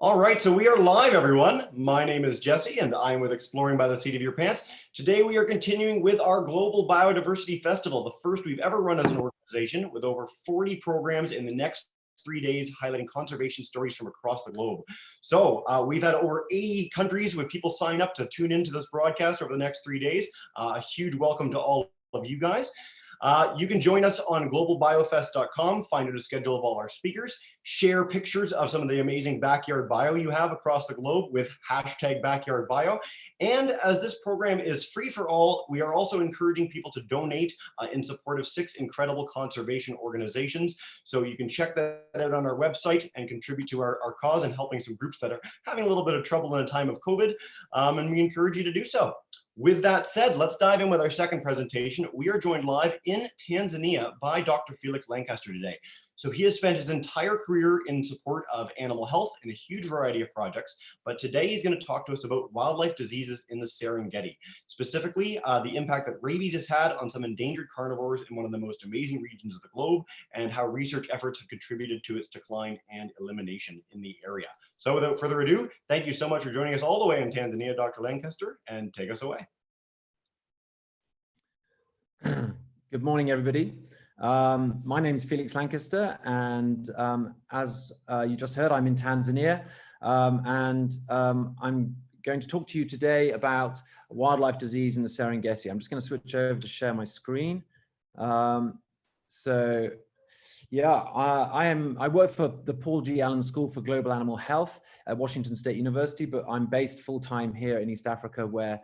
All right, so we are live, everyone. My name is Jesse, and I'm with Exploring by the Seat of Your Pants. Today, we are continuing with our Global Biodiversity Festival, the first we've ever run as an organization, with over 40 programs in the next 3 days, highlighting conservation stories from across the globe. So we've had over 80 countries with people sign up to tune into this broadcast over the next 3 days. A huge welcome to all of you guys. You can join us on globalbiofest.com, find out a schedule of all our speakers, share pictures of some of the amazing backyard bio you have across the globe with #backyardbio. And as this program is free for all, we are also encouraging people to donate in support of 6 incredible conservation organizations. So you can check that out on our website and contribute to our cause and helping some groups that are having a little bit of trouble in a time of COVID. And we encourage you to do so. With that said, let's dive in with our second presentation. We are joined live in Tanzania by Dr. Felix Lankester today. So he has spent his entire career in support of animal health in a huge variety of projects, but today he's going to talk to us about wildlife diseases in the Serengeti, specifically the impact that rabies has had on some endangered carnivores in one of the most amazing regions of the globe, and how research efforts have contributed to its decline and elimination in the area. So without further ado, thank you so much for joining us all the way in Tanzania, Dr. Lankester, and take us away. Good morning, everybody. My name is Felix Lankester, and as you just heard, I'm in Tanzania, and I'm going to talk to you today about wildlife disease in the Serengeti. I'm just going to switch over to share my screen. I work for the Paul G. Allen School for Global Animal Health at Washington State University, but I'm based full-time here in East Africa, where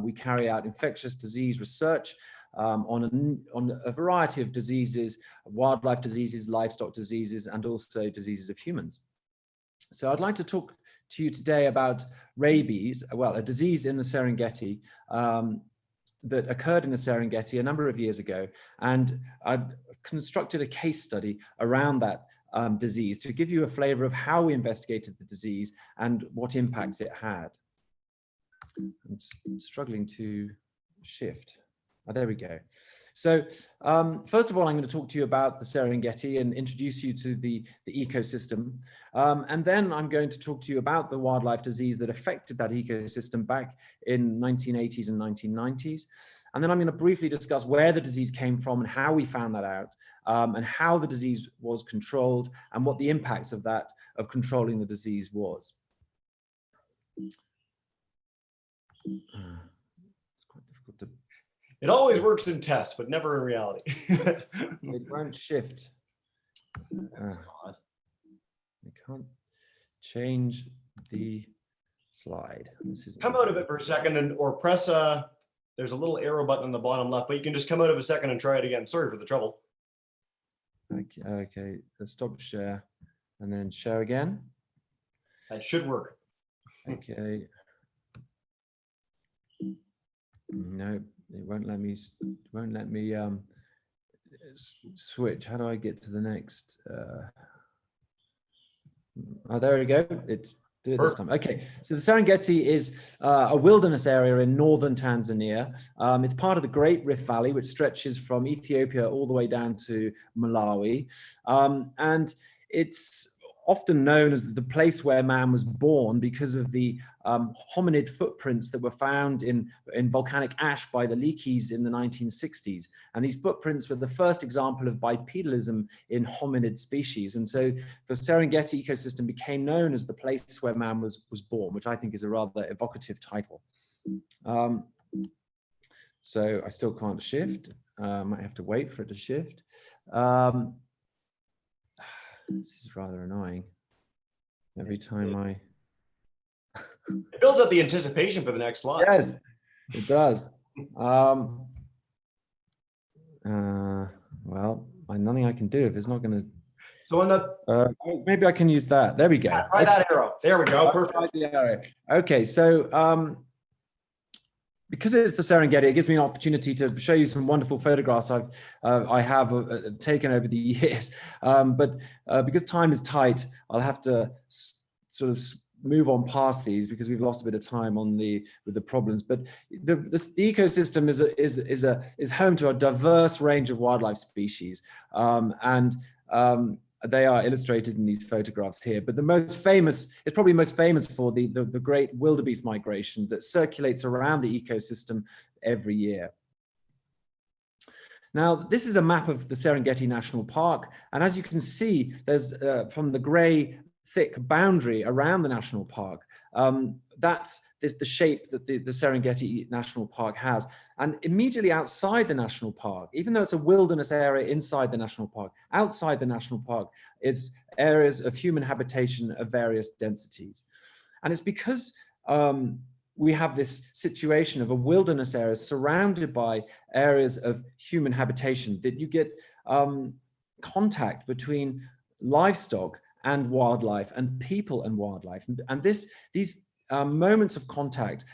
we carry out infectious disease research on a variety of diseases, wildlife diseases, livestock diseases, and also diseases of humans. So I'd like to talk to you today about rabies, well, a disease in the Serengeti that occurred in the Serengeti a number of years ago. And I've constructed a case study around that disease to give you a flavor of how we investigated the disease and what impacts it had. I'm struggling to shift. Oh, there we go. So first of all, I'm going to talk to you about the Serengeti and introduce you to the ecosystem. And then I'm going to talk to you about the wildlife disease that affected that ecosystem back in 1980s and 1990s. And then I'm going to briefly discuss where the disease came from and how we found that out, and how the disease was controlled and what the impacts of that, of controlling the disease was. It's quite difficult to... It always works in tests, but never in reality. It won't shift. That's odd. I can't change the slide. Come out of it for a second or press, there's a little arrow button on the bottom left, but you can just come out of a second and try it again. Sorry for the trouble. Okay, let's stop share and then share again. That should work. Okay. No, it won't let me switch. How do I get to the next? Oh, there we go. It's did it this time. Okay, so the Serengeti is a wilderness area in northern Tanzania. It's part of the Great Rift Valley, which stretches from Ethiopia all the way down to Malawi. And it's often known as the place where man was born because of the hominid footprints that were found in volcanic ash by the Leakeys in the 1960s. And these footprints were the first example of bipedalism in hominid species. And so the Serengeti ecosystem became known as the place where man was born, which I think is a rather evocative title. So I still can't shift. Might have to wait for it to shift. This is rather annoying. Every time I... It builds up the anticipation for the next slide. Yes, it does. Well, nothing I can do if it's not going to... So on the... maybe I can use that. There we go. Yeah, try that arrow. There we go. Perfect. The arrow. Okay, so... because it's the Serengeti, it gives me an opportunity to show you some wonderful photographs I have taken over the years. But because time is tight, I'll have to sort of move on past these because we've lost a bit of time on with the problems. But the ecosystem is home to a diverse range of wildlife species, and they are illustrated in these photographs here, but the most famous, it's probably most famous for the great wildebeest migration that circulates around the ecosystem every year. Now, this is a map of the Serengeti National Park, and as you can see, there's from the gray thick boundary around the national park, that's the shape that the Serengeti National Park has. And immediately outside the national park, even though it's a wilderness area inside the national park, outside the national park is areas of human habitation of various densities. And it's because we have this situation of a wilderness area surrounded by areas of human habitation that you get contact between livestock and wildlife and people and wildlife. And these moments of contact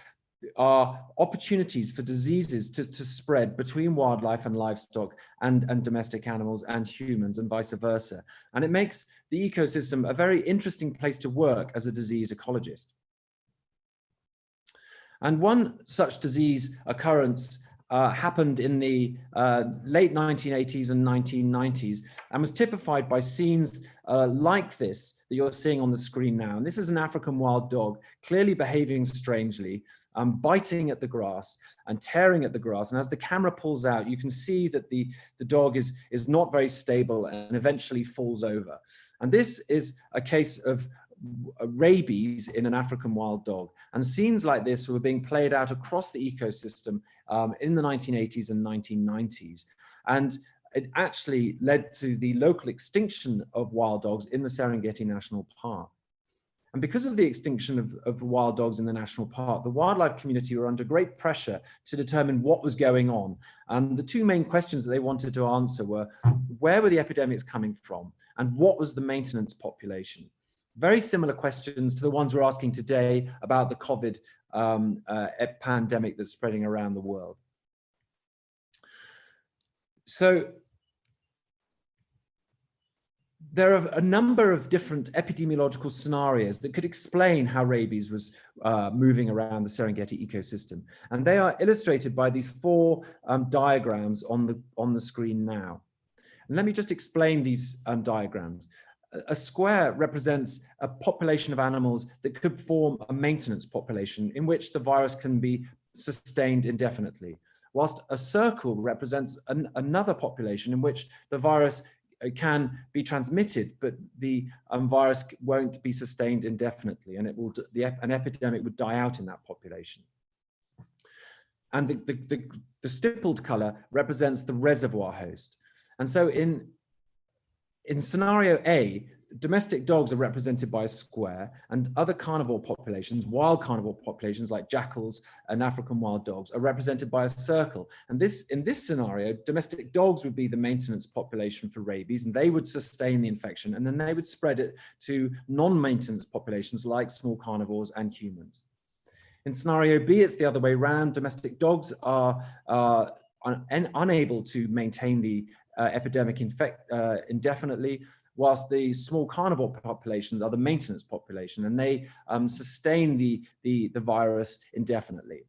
are opportunities for diseases to spread between wildlife and livestock and domestic animals and humans and vice versa. And it makes the ecosystem a very interesting place to work as a disease ecologist. And one such disease occurrence happened in the late 1980s and 1990s and was typified by scenes like this that you're seeing on the screen now. And this is an African wild dog clearly behaving strangely, biting at the grass and tearing at the grass. And as the camera pulls out, you can see that the dog is not very stable and eventually falls over. And this is a case of rabies in an African wild dog. And scenes like this were being played out across the ecosystem in the 1980s and 1990s. And it actually led to the local extinction of wild dogs in the Serengeti National Park. And because of the extinction of wild dogs in the national park, the wildlife community were under great pressure to determine what was going on. And the two main questions that they wanted to answer were, where were the epidemics coming from? And what was the maintenance population? Very similar questions to the ones we're asking today about the COVID pandemic that's spreading around the world. So there are a number of different epidemiological scenarios that could explain how rabies was moving around the Serengeti ecosystem. And they are illustrated by these four diagrams on the screen now. And let me just explain these diagrams. A square represents a population of animals that could form a maintenance population in which the virus can be sustained indefinitely, whilst a circle represents another population in which the virus can be transmitted, but the virus won't be sustained indefinitely, and an epidemic would die out in that population. And the stippled color represents the reservoir host. And so in scenario A, domestic dogs are represented by a square, and other carnivore populations, wild carnivore populations like jackals and African wild dogs, are represented by a circle. And in this scenario, domestic dogs would be the maintenance population for rabies, and they would sustain the infection, and then they would spread it to non-maintenance populations like small carnivores and humans. In scenario B, it's the other way around. Domestic dogs are unable to maintain the epidemic indefinitely, whilst the small carnivore populations are the maintenance population, and they sustain the virus indefinitely.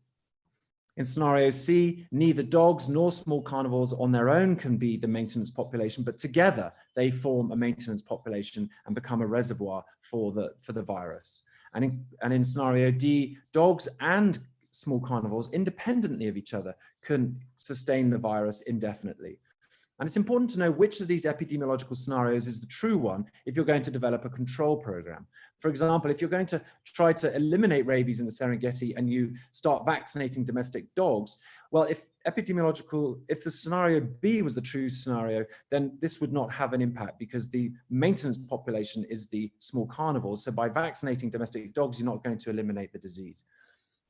In scenario C, neither dogs nor small carnivores on their own can be the maintenance population, but together they form a maintenance population and become a reservoir for the virus. And in scenario D, dogs and small carnivores independently of each other can sustain the virus indefinitely. And it's important to know which of these epidemiological scenarios is the true one if you're going to develop a control program. For example, if you're going to try to eliminate rabies in the Serengeti and you start vaccinating domestic dogs, well, if the scenario B was the true scenario, then this would not have an impact because the maintenance population is the small carnivores. So by vaccinating domestic dogs, you're not going to eliminate the disease.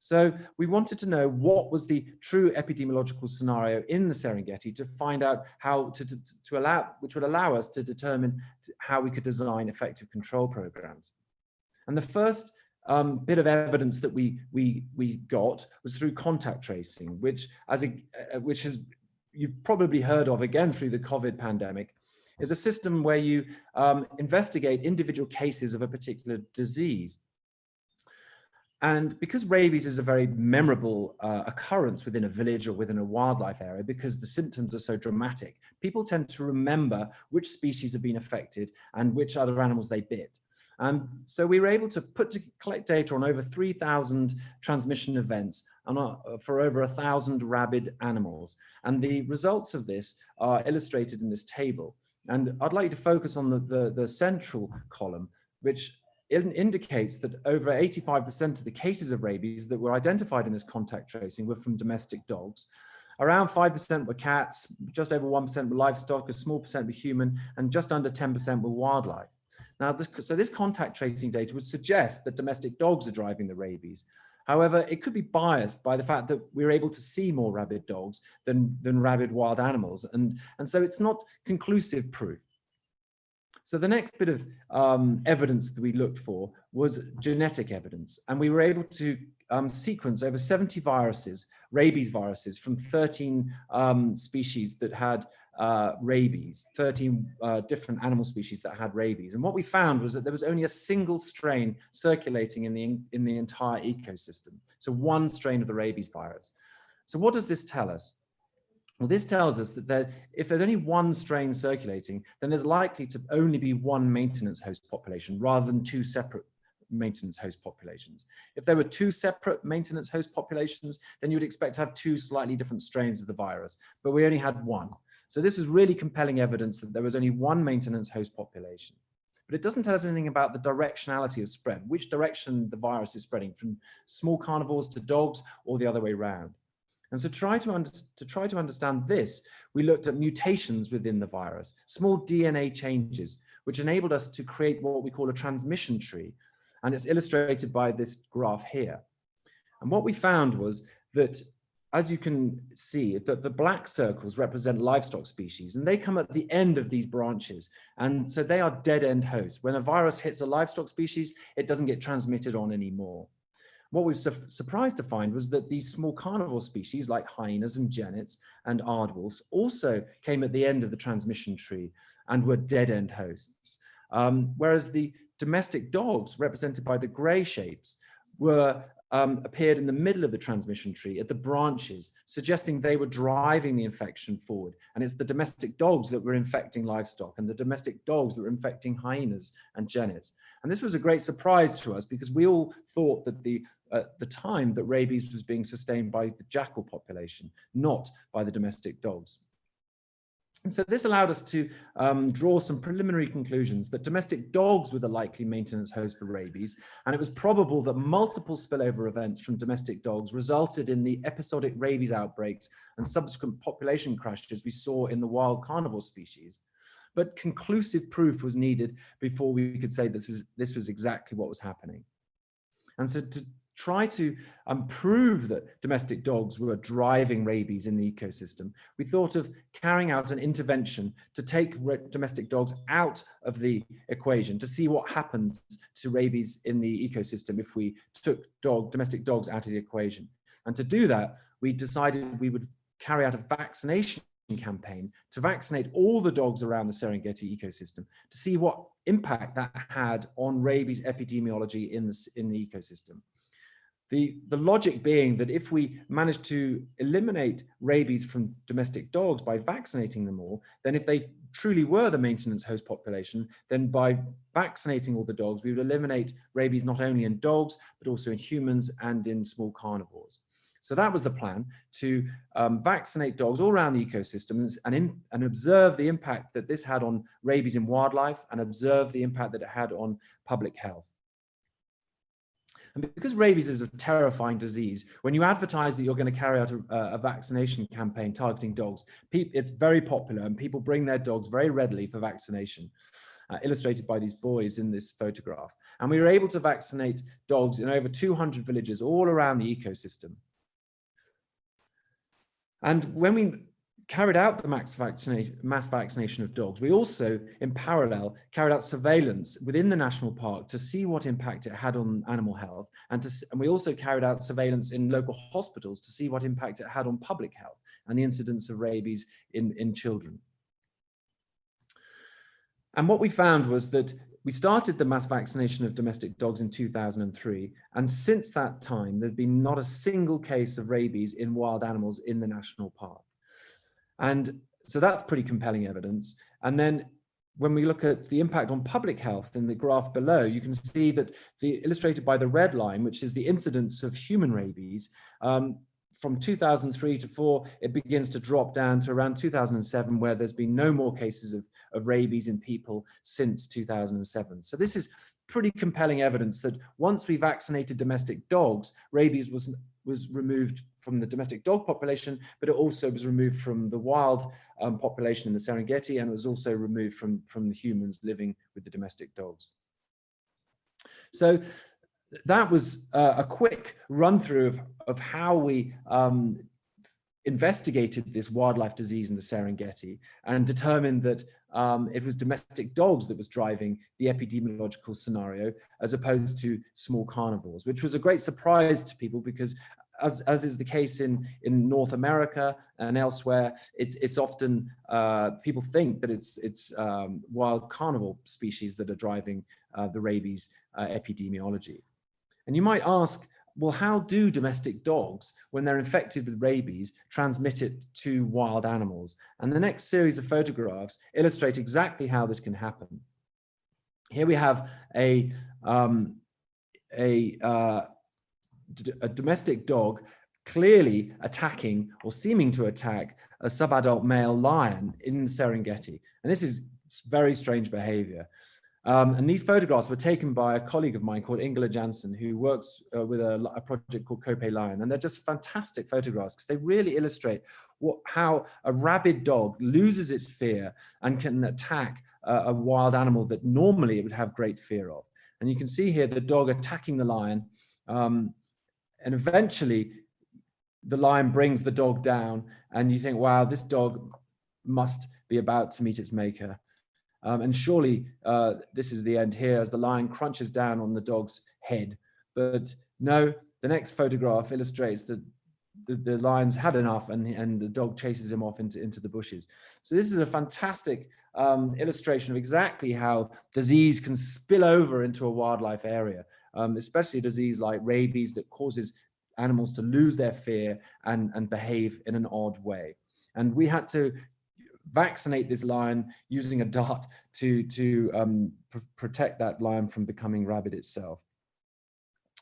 So we wanted to know what was the true epidemiological scenario in the Serengeti to find out how which would allow us to determine how we could design effective control programs. And the first bit of evidence that we got was through contact tracing, which you've probably heard of again through the COVID pandemic, is a system where you investigate individual cases of a particular disease. And because rabies is a very memorable occurrence within a village or within a wildlife area, because the symptoms are so dramatic, people tend to remember which species have been affected and which other animals they bit. So we were able to collect data on over 3,000 transmission events and for over 1,000 rabid animals. And the results of this are illustrated in this table. And I'd like to focus on the central column, which indicates that over 85% of the cases of rabies that were identified in this contact tracing were from domestic dogs. Around 5% were cats, just over 1% were livestock, a small percent were human, and just under 10% were wildlife. Now, so this contact tracing data would suggest that domestic dogs are driving the rabies. However, it could be biased by the fact that we're able to see more rabid dogs than rabid wild animals. And so it's not conclusive proof. So the next bit of evidence that we looked for was genetic evidence. And we were able to sequence over 70 viruses, rabies viruses, from 13 species that had rabies, 13 different animal species that had rabies. And what we found was that there was only a single strain circulating in the entire ecosystem. So one strain of the rabies virus. So what does this tell us? Well, this tells us that if there's only one strain circulating, then there's likely to only be one maintenance host population rather than two separate maintenance host populations. If there were two separate maintenance host populations, then you would expect to have two slightly different strains of the virus, but we only had one. So this was really compelling evidence that there was only one maintenance host population. But it doesn't tell us anything about the directionality of spread, which direction the virus is spreading, from small carnivores to dogs or the other way around. And so to try to understand this, we looked at mutations within the virus, small DNA changes, which enabled us to create what we call a transmission tree. And it's illustrated by this graph here. And what we found was that, as you can see, that the black circles represent livestock species, and they come at the end of these branches. And so they are dead-end hosts. When a virus hits a livestock species, it doesn't get transmitted on anymore. What we were surprised to find was that these small carnivore species like hyenas and genets and aardwolves also came at the end of the transmission tree and were dead-end hosts. Whereas the domestic dogs, represented by the gray shapes, appeared in the middle of the transmission tree at the branches, suggesting they were driving the infection forward. And it's the domestic dogs that were infecting livestock and the domestic dogs that were infecting hyenas and genets. And this was a great surprise to us because we all thought that at the time that rabies was being sustained by the jackal population, not by the domestic dogs. And so this allowed us to draw some preliminary conclusions that domestic dogs were the likely maintenance host for rabies, and it was probable that multiple spillover events from domestic dogs resulted in the episodic rabies outbreaks and subsequent population crashes we saw in the wild carnivore species. But conclusive proof was needed before we could say this was exactly what was happening. And so to try to prove that domestic dogs were driving rabies in the ecosystem, we thought of carrying out an intervention to take domestic dogs out of the equation to see what happens to rabies in the ecosystem if we took domestic dogs out of the equation. And to do that, we decided we would carry out a vaccination campaign to vaccinate all the dogs around the Serengeti ecosystem to see what impact that had on rabies epidemiology in the ecosystem. The logic being that if we manage to eliminate rabies from domestic dogs by vaccinating them all, then if they truly were the maintenance host population, then by vaccinating all the dogs, we would eliminate rabies not only in dogs, but also in humans and in small carnivores. So that was the plan, to vaccinate dogs all around the ecosystems and observe the impact that this had on rabies in wildlife and observe the impact that it had on public health. And because rabies is a terrifying disease, when you advertise that you're going to carry out a vaccination campaign targeting dogs, it's very popular and people bring their dogs very readily for vaccination, illustrated by these boys in this photograph. And we were able to vaccinate dogs in over 200 villages all around the ecosystem. And when we carried out the mass vaccination of dogs, we also, in parallel, carried out surveillance within the national park to see what impact it had on animal health. And we also carried out surveillance in local hospitals to see what impact it had on public health and the incidence of rabies in children. And what we found was that we started the mass vaccination of domestic dogs in 2003. And since that time, there's been not a single case of rabies in wild animals in the national park. And so that's pretty compelling evidence. And then when we look at the impact on public health in the graph below, you can see that illustrated by the red line, which is the incidence of human rabies, from 2003 to 4, it begins to drop down to around 2007, where there's been no more cases of rabies in people since 2007. So this is pretty compelling evidence that once we vaccinated domestic dogs, rabies was removed from the domestic dog population, but it also was removed from the wild population in the Serengeti, and it was also removed from the humans living with the domestic dogs. So that was a quick run through of how we investigated this wildlife disease in the Serengeti and determined that it was domestic dogs that was driving the epidemiological scenario as opposed to small carnivores, which was a great surprise to people because as is the case in North America and elsewhere, it's often people think that it's wild carnivore species that are driving the rabies epidemiology. And you might ask, well, how do domestic dogs, when they're infected with rabies, transmit it to wild animals? And the next series of photographs illustrate exactly how this can happen. Here we have a domestic dog clearly attacking or seeming to attack a subadult male lion in Serengeti. And this is very strange behavior. And these photographs were taken by a colleague of mine called Ingela Jansen, who works with a project called Kope Lion. And they're just fantastic photographs because they really illustrate how a rabid dog loses its fear and can attack a wild animal that normally it would have great fear of. And you can see here the dog attacking the lion. And eventually the lion brings the dog down and you think, wow, this dog must be about to meet its maker. And surely this is the end here as the lion crunches down on the dog's head. But no, the next photograph illustrates that the lion's had enough and the dog chases him off into the bushes. So this is a fantastic illustration of exactly how disease can spill over into a wildlife area, especially a disease like rabies that causes animals to lose their fear and behave in an odd way. And we had to vaccinate this lion using a dart to protect that lion from becoming rabid itself.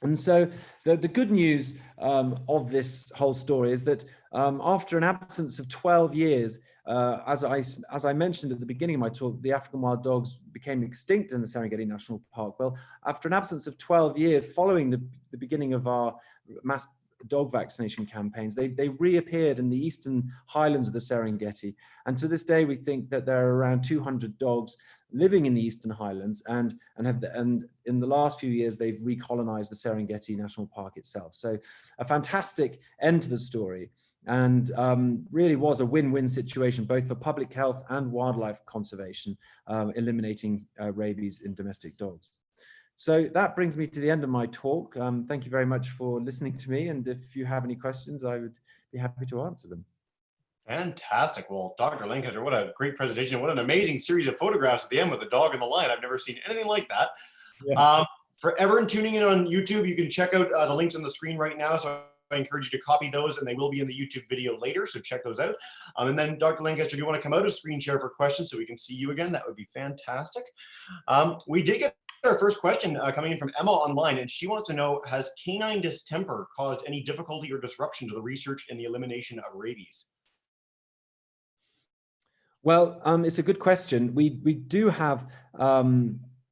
And so the good news of this whole story is that after an absence of 12 years, as I mentioned at the beginning of my talk, the African wild dogs became extinct in the Serengeti National Park. Well, after an absence of 12 years following the beginning of our mass dog vaccination campaigns, they reappeared in the eastern highlands of the Serengeti. And to this day, we think that there are around 200 dogs living in the eastern highlands, and in the last few years, they've recolonized the Serengeti National Park itself. So a fantastic end to the story, and really was a win-win situation, both for public health and wildlife conservation, eliminating rabies in domestic dogs. So that brings me to the end of my talk. Thank you very much for listening to me. And if you have any questions, I would be happy to answer them. Fantastic. Well, Dr. Lankester, what a great presentation. What an amazing series of photographs at the end with the dog and the lion. I've never seen anything like that. Yeah. For everyone tuning in on YouTube, you can check out the links on the screen right now. So I encourage you to copy those, and they will be in the YouTube video later. So check those out. And then Dr. Lankester, if you want to come out of screen share for questions so we can see you again, that would be fantastic. We did get our first question coming in from Emma online, and she wants to know, has canine distemper caused any difficulty or disruption to the research in the elimination of rabies? Well, it's a good question. We do have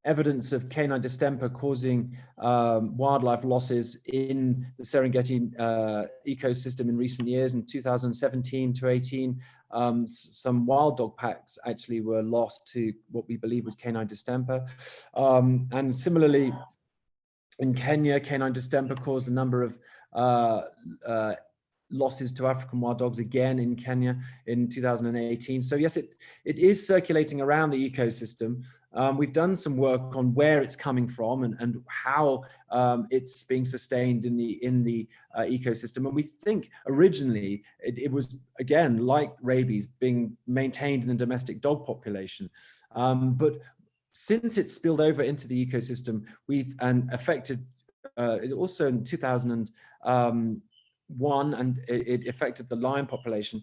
evidence of canine distemper causing wildlife losses in the Serengeti ecosystem in recent years. In 2017 to 18, some wild dog packs actually were lost to what we believe was canine distemper. And similarly, in Kenya, canine distemper caused a number of losses to African wild dogs again in Kenya in 2018. So yes, it is circulating around the ecosystem. We've done some work on where it's coming from and how it's being sustained in the ecosystem. And we think originally it was, again, like rabies, being maintained in the domestic dog population. But since it spilled over into the ecosystem, and affected also in 2001, and it affected the lion population.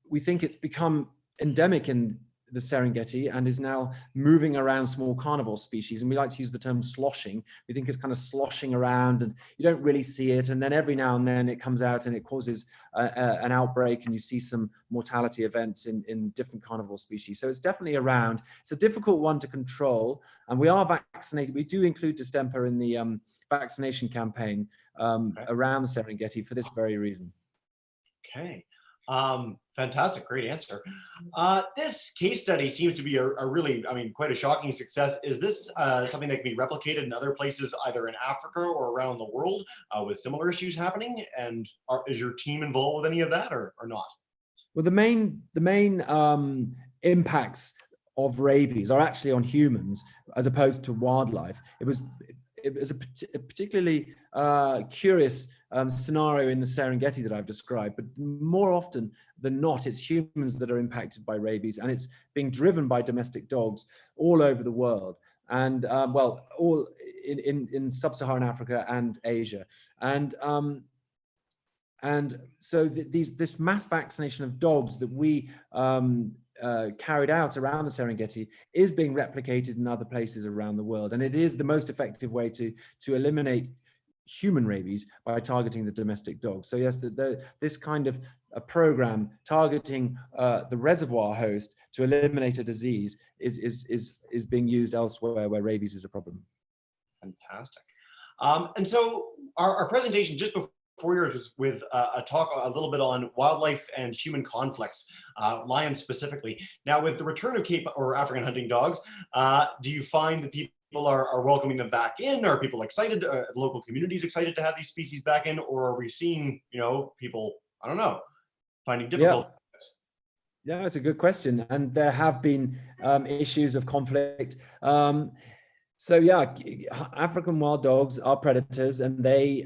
We think it's become endemic in the Serengeti and is now moving around small carnivore species. And we like to use the term sloshing. We think it's kind of sloshing around and you don't really see it. And then every now and then it comes out and it causes an outbreak, and you see some mortality events in different carnivore species. So it's definitely around. It's a difficult one to control. And we are vaccinated. We do include distemper in the vaccination campaign around the Serengeti for this very reason. Okay. Fantastic. Great answer. This case study seems to be a really, quite a shocking success. Is this something that can be replicated in other places, either in Africa or around the world, with similar issues happening? And is your team involved with any of that or not? Well, the main impacts of rabies are actually on humans as opposed to wildlife. It was a particularly curious scenario in the Serengeti that I've described, but more often than not, it's humans that are impacted by rabies, and it's being driven by domestic dogs all over the world, and well, all in sub-Saharan Africa and Asia, and so this mass vaccination of dogs that we carried out around the Serengeti is being replicated in other places around the world, and it is the most effective way to eliminate human rabies by targeting the domestic dogs. So yes, this kind of a program targeting the reservoir host to eliminate a disease is being used elsewhere where rabies is a problem. Fantastic. And so our presentation just before yours was with a talk a little bit on wildlife and human conflicts, lions specifically. Now, with the return of Cape or African hunting dogs, do you find that people are welcoming them back in? Are people excited? Local communities excited to have these species back in, or are we seeing, people, I don't know, finding difficult? Yeah, that's a good question, and there have been issues of conflict. So yeah, African wild dogs are predators, and they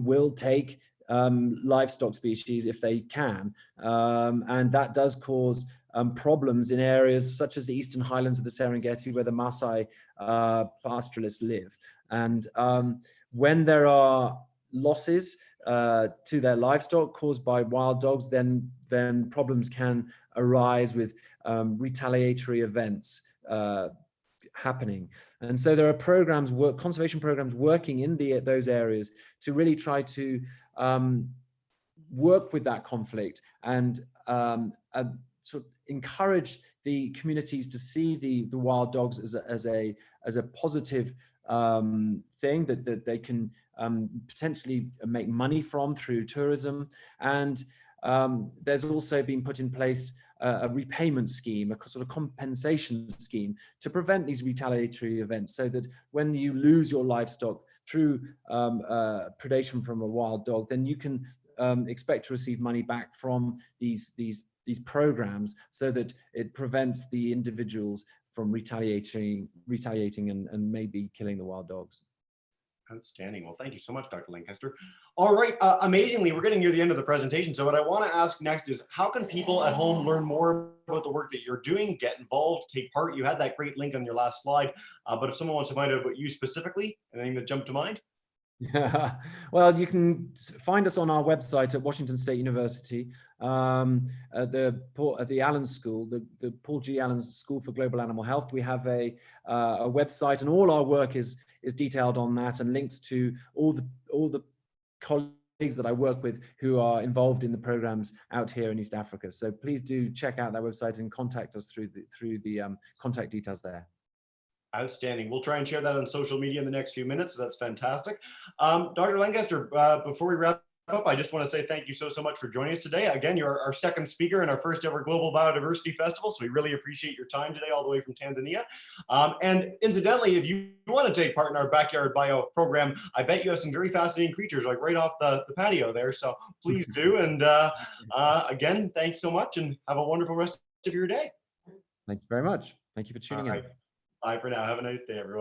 will take livestock species if they can, and that does cause problems in areas such as the eastern highlands of the Serengeti, where the Maasai pastoralists live. And when there are losses to their livestock caused by wild dogs, then problems can arise with retaliatory events happening. And so there are programs, conservation programs working in those areas to really try to work with that conflict and sort of encourage the communities to see the wild dogs as a positive thing that they can potentially make money from through tourism. And there's also been put in place a repayment scheme, a sort of compensation scheme to prevent these retaliatory events, so that when you lose your livestock through predation from a wild dog, then you can expect to receive money back from these programs, so that it prevents the individuals from retaliating and maybe killing the wild dogs. Outstanding. Well, thank you so much, Dr. Lankester. All right. Amazingly, we're getting near the end of the presentation. So what I want to ask next is, how can people at home learn more about the work that you're doing, get involved, take part? You had that great link on your last slide, but if someone wants to find out about you specifically, anything that jumped to mind? Yeah, well, you can find us on our website at Washington State University, at the Allen School, the Paul G. Allen School for Global Animal Health. We have a website, and all our work is detailed on that, and links to all the colleagues that I work with who are involved in the programs out here in East Africa. So please do check out that website and contact us through the contact details there. Outstanding. We'll try and share that on social media in the next few minutes. So that's fantastic. Dr. Lankester, before we wrap up, I just want to say thank you so much for joining us today. Again, you're our second speaker in our first ever Global Biodiversity Festival, so we really appreciate your time today, all the way from Tanzania. And incidentally, if you want to take part in our Backyard Bio program, I bet you have some very fascinating creatures like right off the patio there, so please do. And again, thanks so much, and have a wonderful rest of your day. Thank you very much. Thank you for tuning in. Bye for now. Have a nice day, everyone.